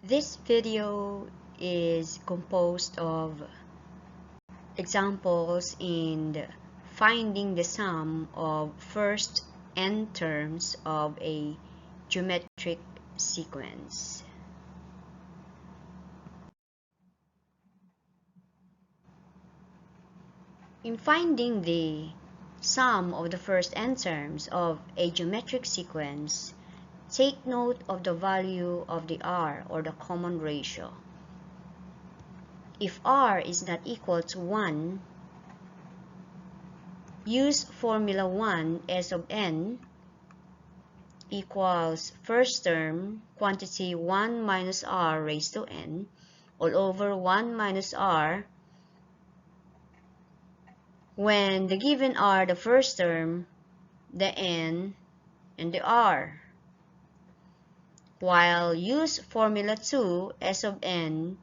This video is composed of examples in finding the sum of first n terms of a geometric sequence. In finding the sum of the first n terms of a geometric sequence, take note of the value of the r, or the common ratio. If r is not equal to 1, use formula 1 S of n equals first term quantity 1 minus r raised to n all over 1 minus r, when the given are the first term, the n, and the r. While use formula 2 S of n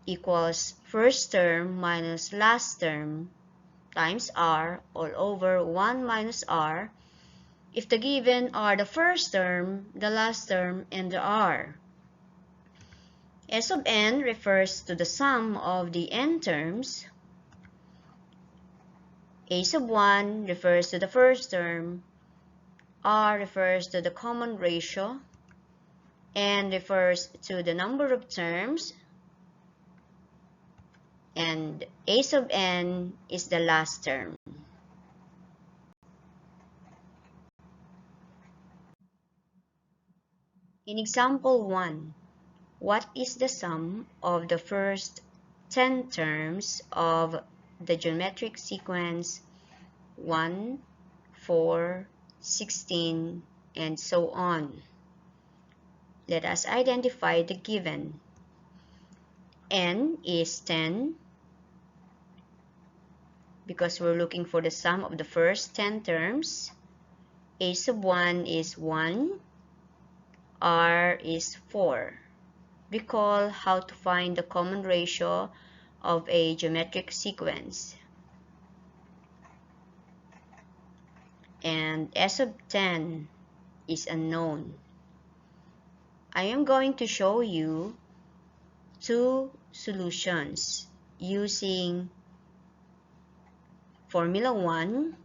equals first term minus last term times r all over 1 minus r if the given are the first term, the last term, and the r. S of n refers to the sum of the n terms. A sub 1 refers to the first term. R refers to the common ratio. N refers to the number of terms. And A sub n is the last term. In example 1, what is the sum of the first 10 terms of the geometric sequence 1, 4, 16, and so on? Let us identify the given. N is 10 because we're looking for the sum of the first 10 terms. A sub 1 is 1. R is 4. Recall how to find the common ratio of a geometric sequence. And S of 10 is unknown. I am going to show you two solutions using formula 1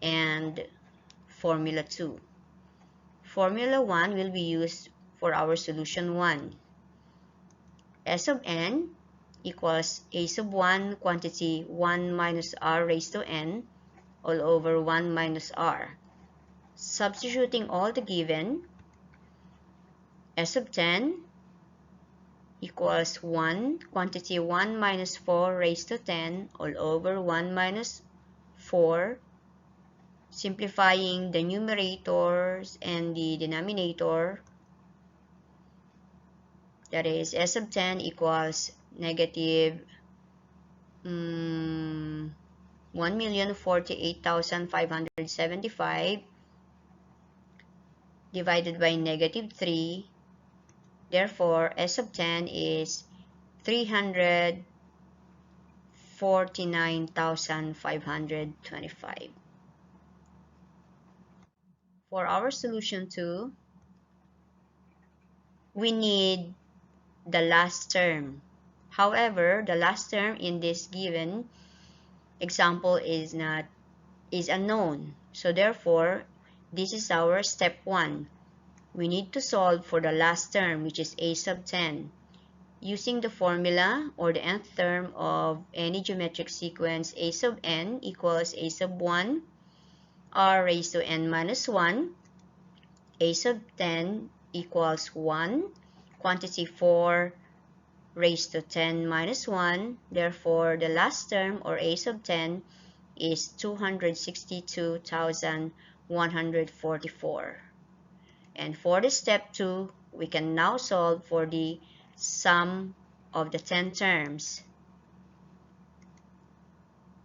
and formula 2. Formula 1 will be used for our solution 1. S of n equals A sub 1 quantity 1 minus r raised to n all over 1 minus r. Substituting all the given, S of 10 equals 1 quantity 1 minus 4 raised to 10 all over 1 minus 4. Simplifying the numerators and the denominator, that is S of 10 equals negative 1,048,575 divided by negative 3. Therefore, S of 10 is 349,525. For our solution 2, we need the last term. However, the last term in this given example is unknown. So therefore, this is our step 1. We need to solve for the last term, which is A sub 10. Using the formula or the nth term of any geometric sequence, A sub n equals A sub 1 r raised to n minus 1. A sub 10 equals 1 quantity 4 raised to 10 minus 1. Therefore, the last term, or A sub 10, is 262,144. And for the step 2, we can now solve for the sum of the 10 terms.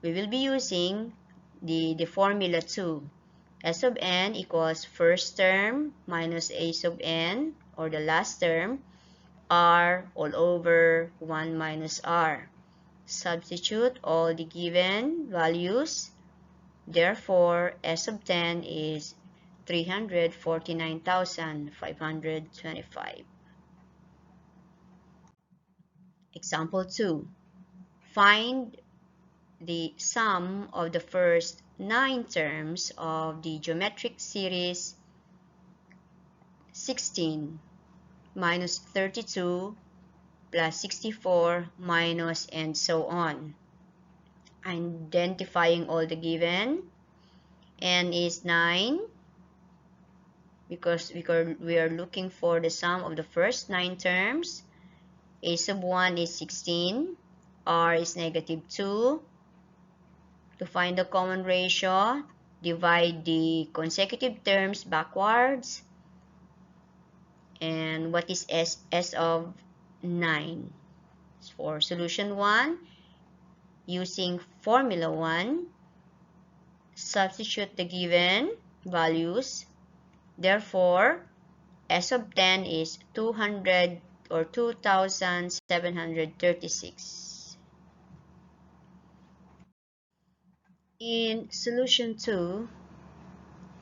We will be using the formula 2. S of n equals first term minus A sub n, or the last term, r all over 1 minus r. Substitute all the given values. Therefore, S of 10 is 349,525. Example 2. Find the sum of the first 9 terms of the geometric series 16 minus 32 plus 64 minus and so on. Identifying all the given. N is 9 because we are looking for the sum of the first 9 terms. A sub 1 is 16. R is negative 2. To find the common ratio, divide the consecutive terms backwards. And what is S of 9? For solution 1, using formula 1, substitute the given values. Therefore, S of 10 is 200 or 2,736. In solution 2,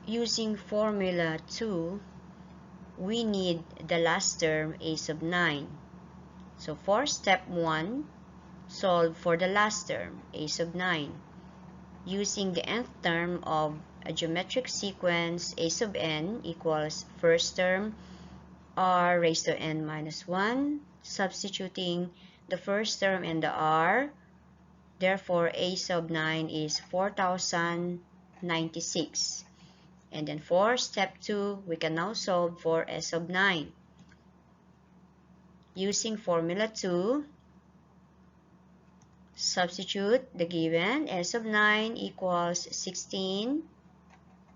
using formula 2, we need the last term A sub 9. So for step 1, solve for the last term A sub 9. Using the nth term of a geometric sequence A sub n equals first term r raised to n minus 1, substituting the first term and the r. Therefore, A sub 9 is 4,096. And then for step 2, we can now solve for S sub 9. Using formula 2, substitute the given S sub 9 equals 16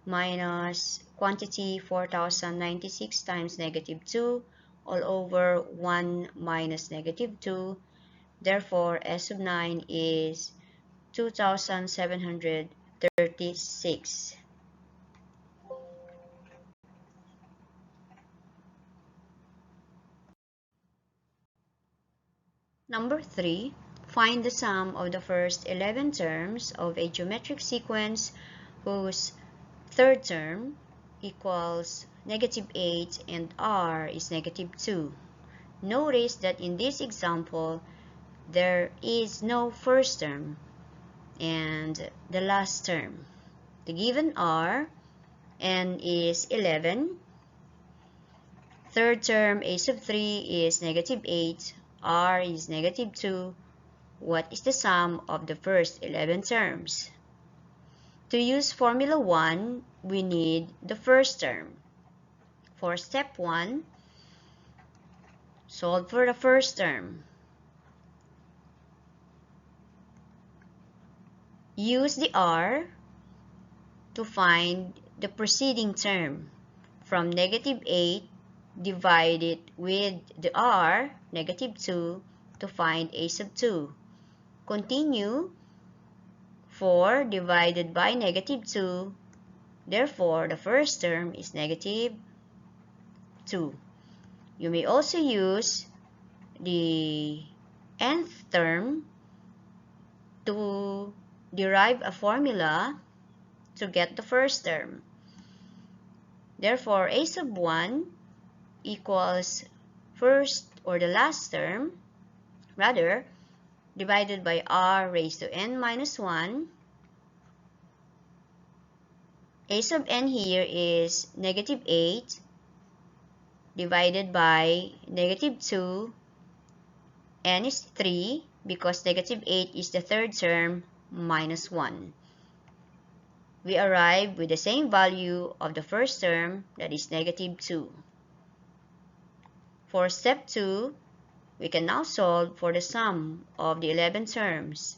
minus quantity 4,096 times negative 2 all over 1 minus negative 2. Therefore, S sub 9 is 2,736. Number 3, find the sum of the first 11 terms of a geometric sequence whose third term equals negative 8 and r is negative 2. Notice that in this example, there is no first term and the last term. The given r, n is 11. Third term, a sub 3 is negative 8. R is negative 2. What is the sum of the first 11 terms? To use formula 1, we need the first term. For step 1, solve for the first term. Use the r to find the preceding term. From negative 8, divide it with the r, negative 2, to find a sub 2. Continue. 4 divided by negative 2. Therefore, the first term is negative 2. You may also use the nth term to derive a formula to get the first term. Therefore, a sub 1 equals first or the last term, rather, divided by r raised to n minus 1. A sub n here is negative 8 divided by negative 2. N is 3 because negative 8 is the third term minus 1. We arrive with the same value of the first term, that is negative 2. For step 2, we can now solve for the sum of the 11 terms.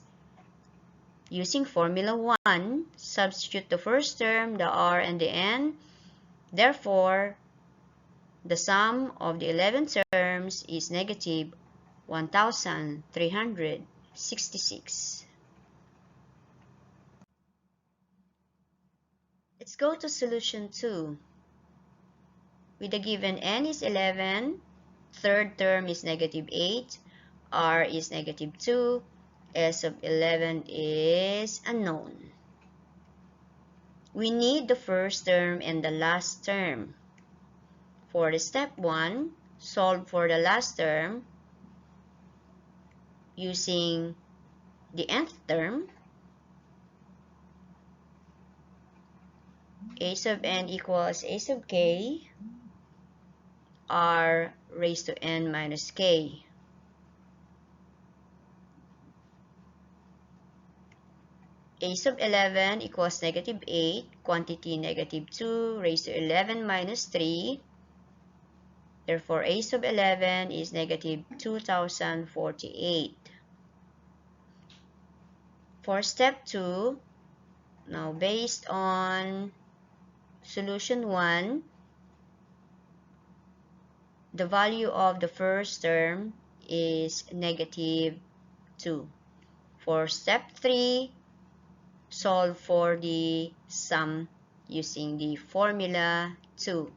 Using formula 1, substitute the first term, the r, and the n. Therefore, the sum of the 11 terms is negative 1,366. Let's go to solution 2. With the given n is 11, third term is negative 8, r is negative 2, S of 11 is unknown. We need the first term and the last term. For the step 1, solve for the last term. using the nth term, a sub n equals a sub k r raised to n minus k. A sub 11 equals negative 8, quantity negative 2 raised to 11 minus 3. Therefore, a sub 11 is negative 2048. For step 2, now based on solution 1, the value of the first term is negative 2. For step 3, solve for the sum using the formula 2.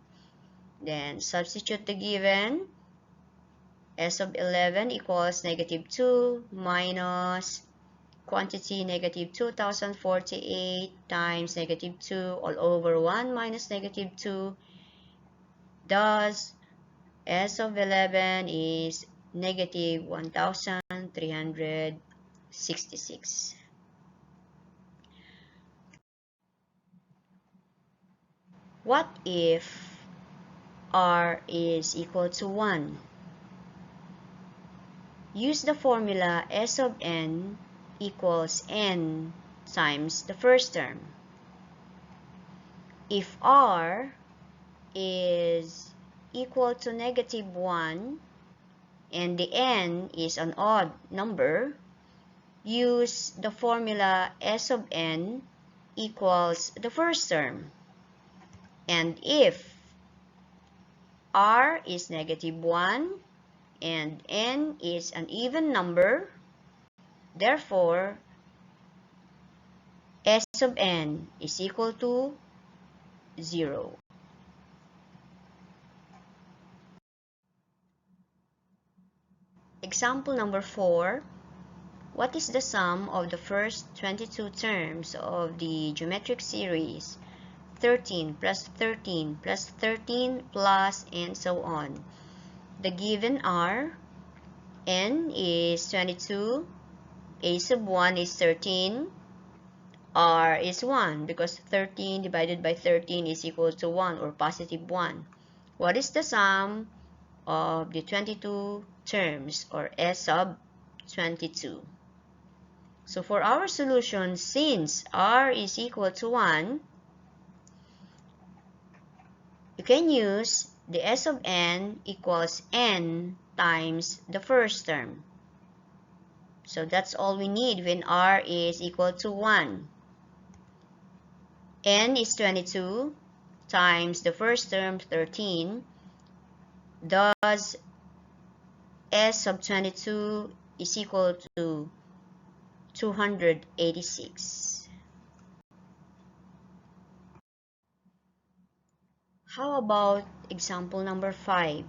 Then substitute the given. S of 11 equals negative 2 minus quantity negative 2048 times negative 2 all over 1 minus negative 2. Thus, S of 11 is negative 1366. What if r is equal to 1? Use the formula S of n equals n times the first term. If r is equal to negative 1 and the n is an odd number, use the formula S of n equals the first term. And if r is negative 1 and n is an even number, therefore, S of n is equal to 0. Example number 4. What is the sum of the first 22 terms of the geometric series 13 plus 13 plus 13 plus and so on? The given are n is 22, a sub 1 is 13, r is 1 because 13 divided by 13 is equal to 1 or positive 1. What is the sum of the 22 terms or S sub 22? So for our solution, since r is equal to 1, you can use the S of n equals n times the first term. So that's all we need when r is equal to 1. N is 22 times the first term 13. Thus, S sub 22 is equal to 286. How about example number 5?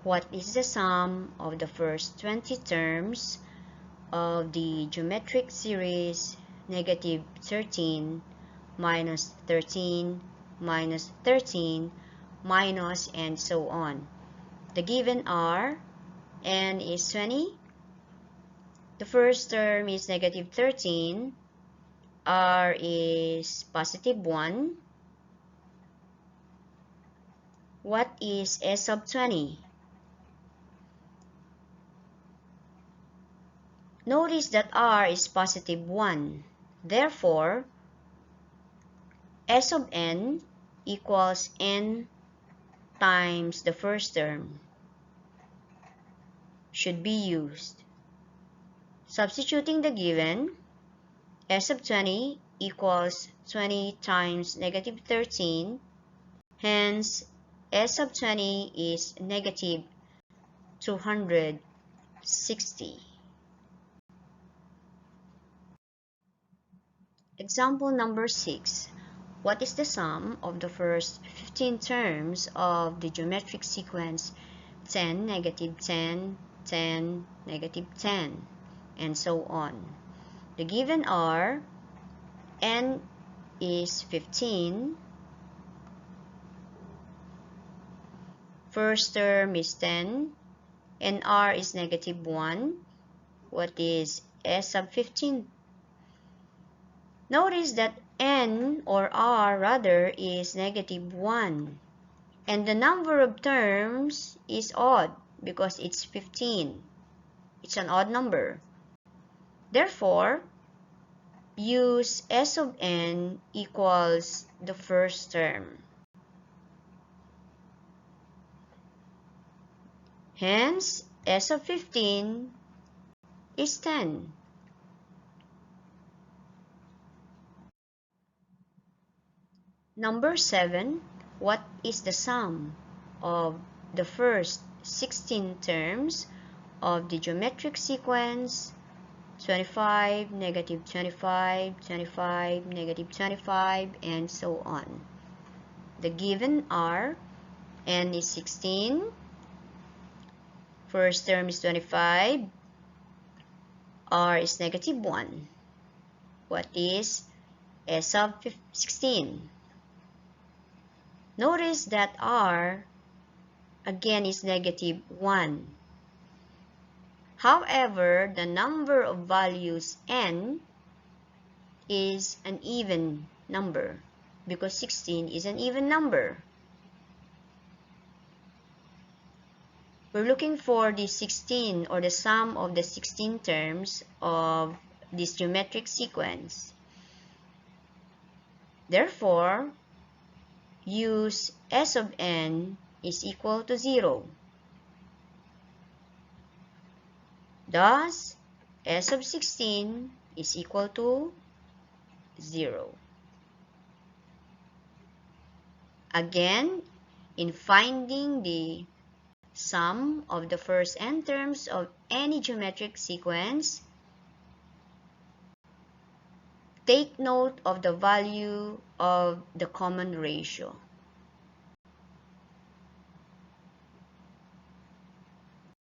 What is the sum of the first 20 terms of the geometric series negative 13 minus 13 minus 13 minus and so on? The given are n is 20, the first term is negative 13, r is positive 1. What is S sub 20? Notice that r is positive 1. Therefore, S of n equals n times the first term should be used. Substituting the given, S of 20 equals 20 times negative 13. Hence, S of 20 is negative 260. Example number 6. What is the sum of the first 15 terms of the geometric sequence 10, negative 10, 10, negative 10, and so on? The given are n is 15, first term is 10, and r is negative 1. what is S sub 15? Notice that n, or r rather, is -1. And the number of terms is odd because it's 15. It's an odd number. Therefore, use S of n equals the first term. Hence, S of 15 is 10. Number 7, what is the sum of the first 16 terms of the geometric sequence 25, -25, 25, -25, and so on? The given are n is 16, first term is 25, r is -1. What is S of 16? Notice that r again is -1. However, the number of values n is an even number because 16 is an even number. We're looking for the 16 or the sum of the 16 terms of this geometric sequence. Therefore, use S of n is equal to 0. Thus, S of 16 is equal to 0. Again, in finding the sum of the first n terms of any geometric sequence, take note of the value of the common ratio.